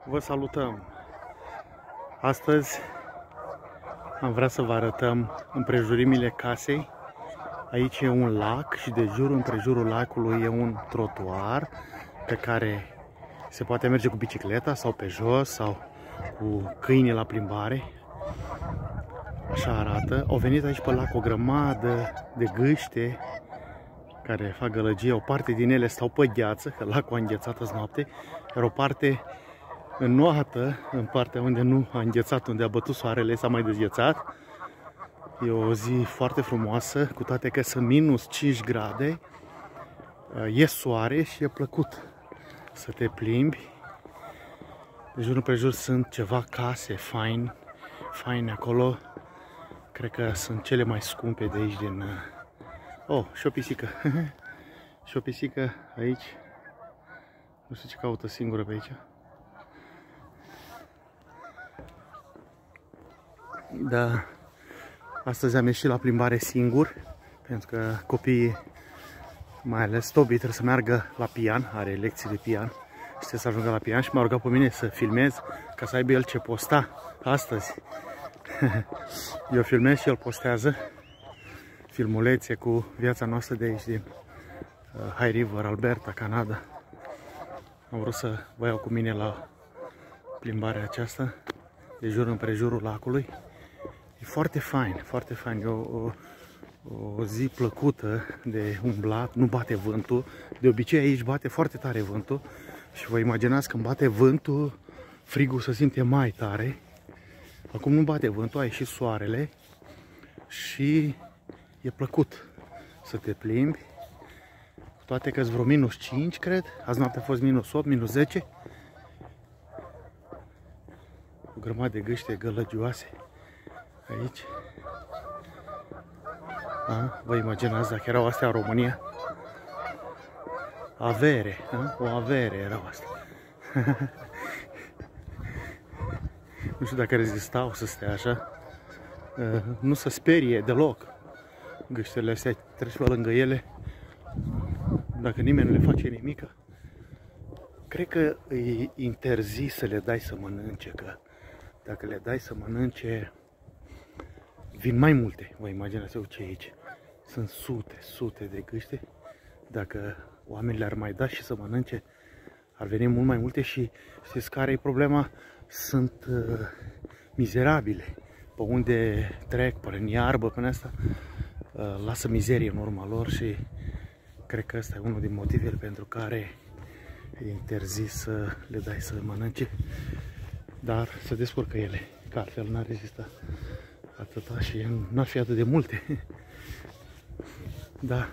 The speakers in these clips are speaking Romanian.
Vă salutăm! Astăzi am vrea să vă arătăm împrejurimile casei. Aici e un lac și de jur împrejurul lacului e un trotuar pe care se poate merge cu bicicleta sau pe jos sau cu câinii la plimbare. Așa arată. Au venit aici pe lac o grămadă de gâște care fac gălăgie. O parte din ele stau pe gheață, că lacul a înghețat azi noapte, iar o parte înnoată, în partea unde nu a înghețat, unde a bătut soarele, s-a mai dezghețat. E o zi foarte frumoasă, cu toate că sunt minus 5 grade. E soare și e plăcut să te plimbi. De jur împrejur sunt ceva case faine acolo. Cred că sunt cele mai scumpe de aici din... Oh, și o pisică. Și o pisică aici. Nu știu ce caută singură pe aici. Da, astăzi am ieșit la plimbare singur, pentru că copiii, mai ales Tobi, trebuie să meargă la pian, are lecții de pian și trebuie să ajungă la pian și m-a rugat pe mine să filmez ca să aibă el ce posta astăzi. Eu filmez și el postează filmulețe cu viața noastră de aici, din High River, Alberta, Canada. Am vrut să vă iau cu mine la plimbarea aceasta de jur împrejurul lacului. E foarte fain, foarte fain. E o zi plăcută de umblat, nu bate vântul. De obicei aici bate foarte tare vântul și vă imaginați când bate vântul, frigul se simte mai tare. Acum nu bate vântul, a ieșit soarele și e plăcut să te plimbi. Toate că-s vreo minus 5, cred. Azi noapte a fost minus 8, minus 10. O grămadă de gâște gălăgioase aici. A? Vă imaginați dacă erau astea în România? Avere, a? O avere erau astea. Nu știu dacă rezistau să stea așa. Nu se sperie deloc. Gâștele astea, treci pe lângă ele. Dacă nimeni nu le face nimică. Cred că e interzis să le dai să mănânce, că dacă le dai să mănânce, vin mai multe. Vă imaginați eu ce e aici. Sunt sute de gâște. Dacă oamenii le-ar mai da și să mănânce, ar veni mult mai multe și știți care e problema? Sunt mizerabile. Pe unde trec, prin iarbă, până asta, lasă mizerie în urma lor și cred că ăsta e unul din motivele pentru care e interzis să le dai să mănânce. Dar se descurcă ele, că altfel n-ar rezista atâta și n-ar fi atât de multe. Da,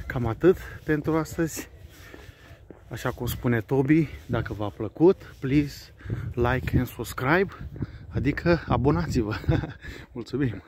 cam atât pentru astăzi. Așa cum spune Tobi, dacă v-a plăcut, please like and subscribe, adică abonați-vă. Mulțumim!